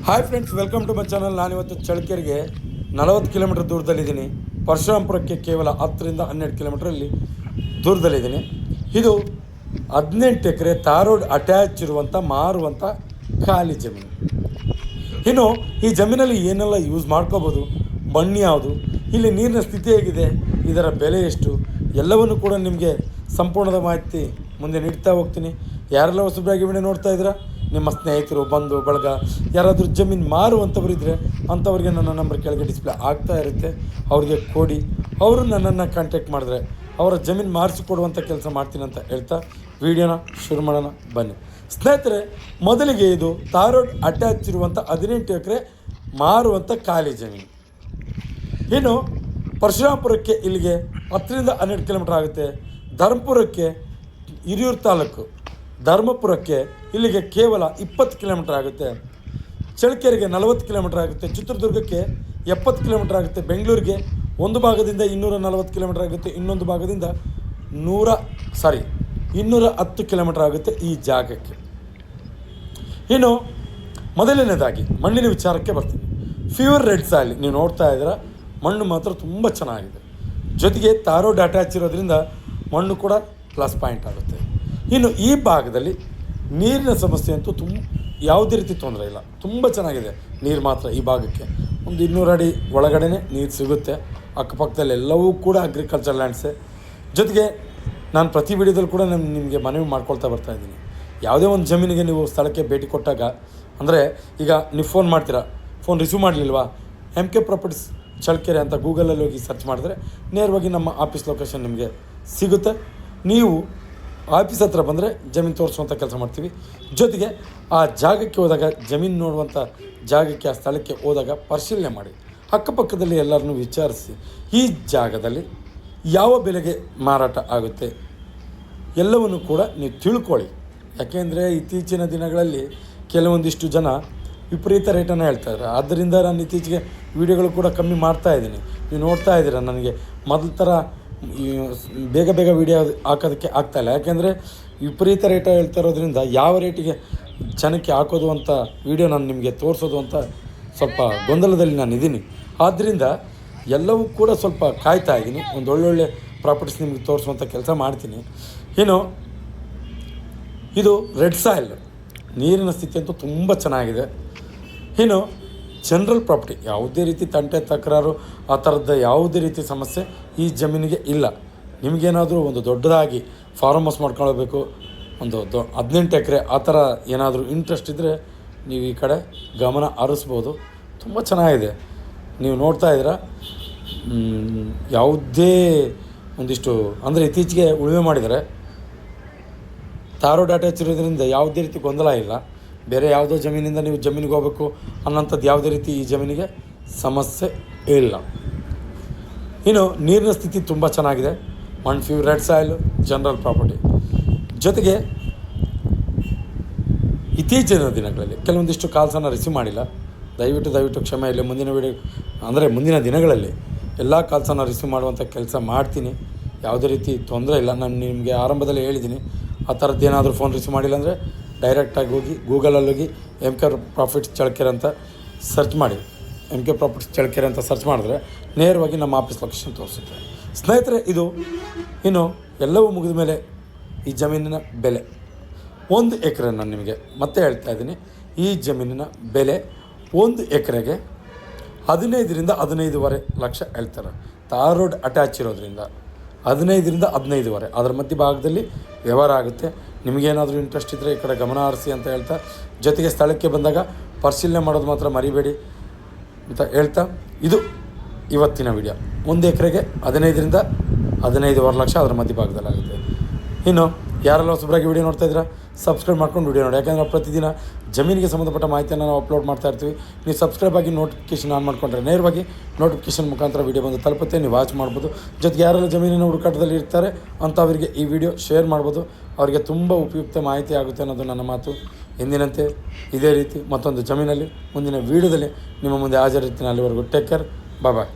Hi friends, welcome to my channel. ನಾನಿವತ್ತು ಚಳ್ಳಕೆರೆಗೆ 40 kilometre ದೂರದಲ್ಲಿದ್ದೀನಿ. ಪರಶುರಾಮಪುರಕ್ಕೆ ಕೇವಲ 10-12 ಕಿಲೋಮೀಟ್ರಲ್ಲಿ ದೂರದಲ್ಲಿದ್ದೀನಿ. ಇದು 18 ಎಕರೆ ತಾರೋಡ್ ಅಟ್ಯಾಚ್ ಇರುವಂಥ ಮಾರುವಂಥ ಖಾಲಿ ಜಮೀನು. ಇನ್ನು ಈ ಜಮೀನಲ್ಲಿ ಏನೆಲ್ಲ ಯೂಸ್ ಮಾಡ್ಕೋಬೋದು, ಮಣ್ಣು ಯಾವುದು, ಇಲ್ಲಿ ನೀರಿನ ಸ್ಥಿತಿ ಹೇಗಿದೆ, ಇದರ ಬೆಲೆ ಎಷ್ಟು, ಎಲ್ಲವನ್ನು ಕೂಡ ನಿಮಗೆ ಸಂಪೂರ್ಣದ ಮಾಹಿತಿ ಮುಂದೆ ನೀಡ್ತಾ ಹೋಗ್ತೀನಿ. ಯಾರೆಲ್ಲ ಹೊಸಬರಾಗಿ ವಿಡಿಯೋ ನೋಡ್ತಾ ಇದ್ದೀರಾ, ನಿಮ್ಮ ಸ್ನೇಹಿತರು, ಬಂಧು ಬಳಗ ಯಾರಾದರೂ ಜಮೀನು ಮಾರುವಂಥವ್ರು ಇದ್ದರೆ ಅಂಥವ್ರಿಗೆ ನನ್ನ ನಂಬರ್ ಕೆಳಗೆ ಡಿಸ್ಪ್ಲೇ ಆಗ್ತಾ ಇರುತ್ತೆ. ಅವ್ರಿಗೆ ಕೊಡಿ, ಅವರು ನನ್ನನ್ನು ಕಾಂಟ್ಯಾಕ್ಟ್ ಮಾಡಿದ್ರೆ ಅವರ ಜಮೀನು ಮಾರಿಸಿಕೊಡುವಂಥ ಕೆಲಸ ಮಾಡ್ತೀನಿ ಅಂತ ಹೇಳ್ತಾ ವಿಡಿಯೋನ ಶುರು ಮಾಡೋಣ ಬನ್ನಿ ಸ್ನೇಹಿತರೆ. ಮೊದಲಿಗೆ ಇದು ತಾರೋಡ್ ಅಟ್ಯಾಚ್ ಇರುವಂಥ 18 ಎಕರೆ ಮಾರುವಂಥ ಖಾಲಿ ಜಮೀನು. ಇನ್ನು ಪರಶುರಾಮಪುರಕ್ಕೆ ಇಲ್ಲಿಗೆ 10-12 ಕಿಲೋಮೀಟ್ರ್ ಆಗುತ್ತೆ. ಧರ್ಮಪುರಕ್ಕೆ, ಹಿರಿಯೂರು ತಾಲೂಕು ಧರ್ಮಪುರಕ್ಕೆ ಇಲ್ಲಿಗೆ ಕೇವಲ 20 ಕಿಲೋಮೀಟ್ರ್ ಆಗುತ್ತೆ. ಚಳ್ಳಕೆರೆಗೆ 40 ಕಿಲೋಮೀಟ್ರ್ ಆಗುತ್ತೆ. ಚಿತ್ರದುರ್ಗಕ್ಕೆ 70 ಕಿಲೋಮೀಟ್ರ್ ಆಗುತ್ತೆ. ಬೆಂಗಳೂರಿಗೆ ಒಂದು ಭಾಗದಿಂದ 240 ಕಿಲೋಮೀಟ್ರ್ ಆಗುತ್ತೆ, ಇನ್ನೊಂದು ಭಾಗದಿಂದ 210 ಕಿಲೋಮೀಟ್ರ್ ಆಗುತ್ತೆ ಈ ಜಾಗಕ್ಕೆ. ಇನ್ನು ಮೊದಲನೇದಾಗಿ ಮಣ್ಣಿನ ವಿಚಾರಕ್ಕೆ ಬರ್ತೀನಿ. ಪ್ಯೂರ್ ರೆಡ್ ಸಾಯಿಲ್ ನೀವು ನೋಡ್ತಾ ಇದ್ದೀರ, ಮಣ್ಣು ಮಾತ್ರ ತುಂಬ ಚೆನ್ನಾಗಿದೆ. ಜೊತೆಗೆ ತಾರೋಡ್ ಅಟ್ಯಾಚ್ ಇರೋದ್ರಿಂದ ಮಣ್ಣು ಕೂಡ ಪ್ಲಸ್ ಪಾಯಿಂಟ್ ಆಗುತ್ತೆ. ಇನ್ನು ಈ ಭಾಗದಲ್ಲಿ ನೀರಿನ ಸಮಸ್ಯೆ ಅಂತೂ ಯಾವುದೇ ರೀತಿ ತೊಂದರೆ ಇಲ್ಲ, ತುಂಬ ಚೆನ್ನಾಗಿದೆ ನೀರು ಮಾತ್ರ. ಈ ಭಾಗಕ್ಕೆ ಒಂದು 200 ಅಡಿ ಒಳಗಡೆ ನೀರು ಸಿಗುತ್ತೆ. ಅಕ್ಕಪಕ್ಕದಲ್ಲಿ ಎಲ್ಲವೂ ಕೂಡ ಅಗ್ರಿಕಲ್ಚರ್ ಲ್ಯಾಂಡ್ಸೇ. ಜೊತೆಗೆ ನಾನು ಪ್ರತಿ ವಿಡಿಯೋದಲ್ಲಿ ಕೂಡ ನಿಮಗೆ ಮನವಿ ಮಾಡ್ಕೊಳ್ತಾ ಬರ್ತಾಯಿದ್ದೀನಿ. ಯಾವುದೇ ಒಂದು ಜಮೀನಿಗೆ ನೀವು ಸ್ಥಳಕ್ಕೆ ಭೇಟಿ ಕೊಟ್ಟಾಗ, ಅಂದರೆ ಈಗ ನೀವು ಫೋನ್ ಮಾಡ್ತೀರಾ, ಫೋನ್ ರಿಸೀವ್ ಮಾಡಲಿಲ್ವಾ, MK ಪ್ರಾಪರ್ಟೀಸ್ ಚಳ್ಳಕೆರೆ ಅಂತ ಗೂಗಲಲ್ಲಿ ಹೋಗಿ ಸರ್ಚ್ ಮಾಡಿದ್ರೆ ನೇರವಾಗಿ ನಮ್ಮ ಆಫೀಸ್ ಲೊಕೇಶನ್ ನಿಮಗೆ ಸಿಗುತ್ತೆ. ನೀವು ಆಫೀಸ್ ಹತ್ರ ಬಂದರೆ ಜಮೀನು ತೋರಿಸುವಂಥ ಕೆಲಸ ಮಾಡ್ತೀವಿ. ಜೊತೆಗೆ ಆ ಜಾಗಕ್ಕೆ ಹೋದಾಗ, ಜಮೀನು ನೋಡುವಂಥ ಜಾಗಕ್ಕೆ, ಆ ಸ್ಥಳಕ್ಕೆ ಹೋದಾಗ ಪರಿಶೀಲನೆ ಮಾಡಿ, ಅಕ್ಕಪಕ್ಕದಲ್ಲಿ ಎಲ್ಲರನ್ನೂ ವಿಚಾರಿಸಿ ಈ ಜಾಗದಲ್ಲಿ ಯಾವ ಬೆಲೆಗೆ ಮಾರಾಟ ಆಗುತ್ತೆ ಎಲ್ಲವನ್ನು ಕೂಡ ನೀವು ತಿಳ್ಕೊಳ್ಳಿ. ಯಾಕೆಂದರೆ ಇತ್ತೀಚಿನ ದಿನಗಳಲ್ಲಿ ಕೆಲವೊಂದಿಷ್ಟು ಜನ ವಿಪರೀತ ರೇಟನ್ನು ಹೇಳ್ತಾರೆ. ಆದ್ದರಿಂದ ನಾನು ಇತ್ತೀಚೆಗೆ ವಿಡಿಯೋಗಳು ಕೂಡ ಕಮ್ಮಿ ಮಾಡ್ತಾಯಿದ್ದೀನಿ. ನೀವು ನೋಡ್ತಾ ಇದ್ದೀರ, ನನಗೆ ಮೊದಲ ಥರ ಬೇಗ ವಿಡಿಯೋ ಹಾಕೋದಕ್ಕೆ ಆಗ್ತಾಯಿಲ್ಲ. ಯಾಕೆಂದರೆ ವಿಪರೀತ ರೇಟ್ ಹೇಳ್ತಾ ಇರೋದ್ರಿಂದ ಯಾವ ರೇಟಿಗೆ ಜನಕ್ಕೆ ಹಾಕೋದು ಅಂತ ವಿಡಿಯೋ ನಾನು ನಿಮಗೆ ತೋರಿಸೋದು ಅಂತ ಸ್ವಲ್ಪ ಗೊಂದಲದಲ್ಲಿ ನಾನು ಇದ್ದೀನಿ. ಆದ್ದರಿಂದ ಎಲ್ಲವೂ ಕೂಡ ಸ್ವಲ್ಪ ಕಾಯ್ತಾ ಇದ್ದೀನಿ. ಒಂದು ಒಳ್ಳೊಳ್ಳೆ ಪ್ರಾಪರ್ಟೀಸ್ ನಿಮಗೆ ತೋರಿಸುವಂಥ ಕೆಲಸ ಮಾಡ್ತೀನಿ. ಇನ್ನು ಇದು ರೆಡ್ ಸಾಯಿಲ್, ನೀರಿನ ಸ್ಥಿತಿ ಅಂತೂ ತುಂಬ ಚೆನ್ನಾಗಿದೆ. ಇನ್ನು ಜನರಲ್ ಪ್ರಾಪರ್ಟಿ, ಯಾವುದೇ ರೀತಿ ತಂಟೆ ತಕರಾರು ಆ ಥರದ್ದು ಯಾವುದೇ ರೀತಿ ಸಮಸ್ಯೆ ಈ ಜಮೀನಿಗೆ ಇಲ್ಲ. ನಿಮಗೇನಾದರೂ ಒಂದು ದೊಡ್ಡದಾಗಿ ಫಾರ್ಮ್ ಹೌಸ್ ಮಾಡ್ಕೊಳ್ಬೇಕು, ಒಂದು 18 ಎಕರೆ ಆ ಥರ ಏನಾದರೂ ಇಂಟ್ರೆಸ್ಟ್ ಇದ್ದರೆ ನೀವು ಈ ಕಡೆ ಗಮನ ಹರಿಸ್ಬೋದು. ತುಂಬ ಚೆನ್ನಾಗಿದೆ. ನೀವು ನೋಡ್ತಾ ಇದ್ದೀರ, ಯಾವುದೇ ಒಂದಿಷ್ಟು ಅಂದರೆ ಇತ್ತೀಚೆಗೆ ಉಳುಮೆ ಮಾಡಿದರೆ ತಾರೋಡ್ ಅಟ್ಯಾಚ್ ಇರೋದ್ರಿಂದ ಯಾವುದೇ ರೀತಿ ಗೊಂದಲ ಇಲ್ಲ. ಬೇರೆ ಯಾವುದೋ ಜಮೀನಿಂದ ನೀವು ಜಮೀನಿಗೆ ಹೋಗಬೇಕು ಅನ್ನೋಂಥದ್ದು ಯಾವುದೇ ರೀತಿ ಈ ಜಮೀನಿಗೆ ಸಮಸ್ಯೆ ಇಲ್ಲ. ಇನ್ನು ನೀರಿನ ಸ್ಥಿತಿ ತುಂಬ ಚೆನ್ನಾಗಿದೆ. ಮಣ್ಣು pure red soil, general property. ಜೊತೆಗೆ ಇತ್ತೀಚಿನ ದಿನಗಳಲ್ಲಿ ಕೆಲವೊಂದಿಷ್ಟು ಕಾಲ್ಸನ್ನು ರಿಸೀವ್ ಮಾಡಿಲ್ಲ. ದಯವಿಟ್ಟು ಕ್ಷಮೆ ಇಲ್ಲ. ಮುಂದಿನ ದಿನಗಳಲ್ಲಿ ಎಲ್ಲ ಕಾಲ್ಸನ್ನು ರಿಸೀವ್ ಮಾಡುವಂಥ ಕೆಲಸ ಮಾಡ್ತೀನಿ. ಯಾವುದೇ ರೀತಿ ತೊಂದರೆ ಇಲ್ಲ. ನಾನು ನಿಮಗೆ ಆರಂಭದಲ್ಲಿ ಹೇಳಿದ್ದೀನಿ, ಆ ಥರದ್ದು ಏನಾದರೂ ಫೋನ್ ರಿಸೀವ್ ಮಾಡಿಲ್ಲ ಅಂದರೆ ಡೈರೆಕ್ಟಾಗಿ ಹೋಗಿ ಗೂಗಲಲ್ಲಿ ಹೋಗಿ MK ಪ್ರಾಫಿಟ್ಸ್ ಚಳ್ಳಕೆರೆ ಅಂತ ಸರ್ಚ್ ಮಾಡಿ. MK ಪ್ರಾಫಿಟ್ಸ್ ಚಳ್ಳಕೆರೆ ಅಂತ ಸರ್ಚ್ ಮಾಡಿದ್ರೆ ನೇರವಾಗಿ ನಮ್ಮ ಆಫೀಸ್ ಲೊಕೇಶನ್ ತೋರಿಸುತ್ತೆ. ಸ್ನೇಹಿತರೆ, ಇದು ಇನ್ನು ಎಲ್ಲವೂ ಮುಗಿದ ಮೇಲೆ ಈ ಜಮೀನಿನ ಬೆಲೆ 1 ಎಕರೆ, ನಾನು ನಿಮಗೆ ಮತ್ತೆ ಹೇಳ್ತಾ ಇದ್ದೀನಿ, ಈ ಜಮೀನಿನ ಬೆಲೆ 1 ಎಕರೆಗೆ 15-15.5 ಲಕ್ಷ ಹೇಳ್ತಾರೆ. ತಾರೋಡ್ ಅಟ್ಯಾಚ್ ಇರೋದ್ರಿಂದ 15-15.5 ಅದರ ಮಧ್ಯ ಭಾಗದಲ್ಲಿ ವ್ಯವಹಾರ ಆಗುತ್ತೆ. ನಿಮಗೇನಾದರೂ ಇಂಟ್ರೆಸ್ಟ್ ಇದ್ದರೆ ಈ ಕಡೆ ಗಮನ ಹರಿಸಿ ಅಂತ ಹೇಳ್ತಾ, ಜೊತೆಗೆ ಸ್ಥಳಕ್ಕೆ ಬಂದಾಗ ಪರಿಶೀಲನೆ ಮಾಡೋದು ಮಾತ್ರ ಮರಿಬೇಡಿ ಅಂತ ಹೇಳ್ತಾ, ಇದು ಇವತ್ತಿನ ವಿಡಿಯೋ. 1 ಎಕರೆಗೆ 15-15.5 ಲಕ್ಷ ಅದರ ಮಧ್ಯ ಭಾಗದಲ್ಲಾಗುತ್ತೆ. ಇನ್ನು ಯಾರೆಲ್ಲ ಹೊಸಬರಾಗಿ ವಿಡಿಯೋ ನೋಡ್ತಾ ಇದ್ದೀರಾ, ಸಬ್ಸ್ಕ್ರೈಬ್ ಮಾಡ್ಕೊಂಡು ವಿಡಿಯೋ ನೋಡಿ. ಯಾಕೆಂದರೆ ಪ್ರತಿದಿನ ಜಮೀನಿಗೆ ಸಂಬಂಧಪಟ್ಟ ಮಾಹಿತಿಯನ್ನು ನಾವು ಅಪ್ಲೋಡ್ ಮಾಡ್ತಾ ಇರ್ತೀವಿ. ನೀವು ಸಬ್ಸ್ಕ್ರೈಬ್ ಆಗಿ ನೋಟಿಫಿಕೇಷನ್ ಆನ್ ಮಾಡಿಕೊಂಡ್ರೆ ನೇರವಾಗಿ ನೋಟಿಫಿಕೇಷನ್ ಮುಖಾಂತರ ವಿಡಿಯೋ ಬಂದು ತಲುಪುತ್ತೆ, ನೀವು ವಾಚ್ ಮಾಡ್ಬೋದು. ಜೊತೆಗೆ ಯಾರೆಲ್ಲ ಜಮೀನಿನ ಹುಡುಕಾಟದಲ್ಲಿ ಇರ್ತಾರೆ ಅಂಥವರಿಗೆ ಈ ವಿಡಿಯೋ ಶೇರ್ ಮಾಡ್ಬೋದು. ಅವರಿಗೆ ತುಂಬ ಉಪಯುಕ್ತ ಮಾಹಿತಿ ಆಗುತ್ತೆ ಅನ್ನೋದು ನನ್ನ ಮಾತು. ಎಂದಿನಂತೆ ಇದೇ ರೀತಿ ಮತ್ತೊಂದು ಜಮೀನಲ್ಲಿ ಮುಂದಿನ ವಿಡಿಯೋದಲ್ಲಿ ನಿಮ್ಮ ಮುಂದೆ ಹಾಜರಿರ್ತೀನಿ. ಅಲ್ಲಿವರೆಗೂ ಟೇಕ್ ಕೇರ್, ಬಾಯ್.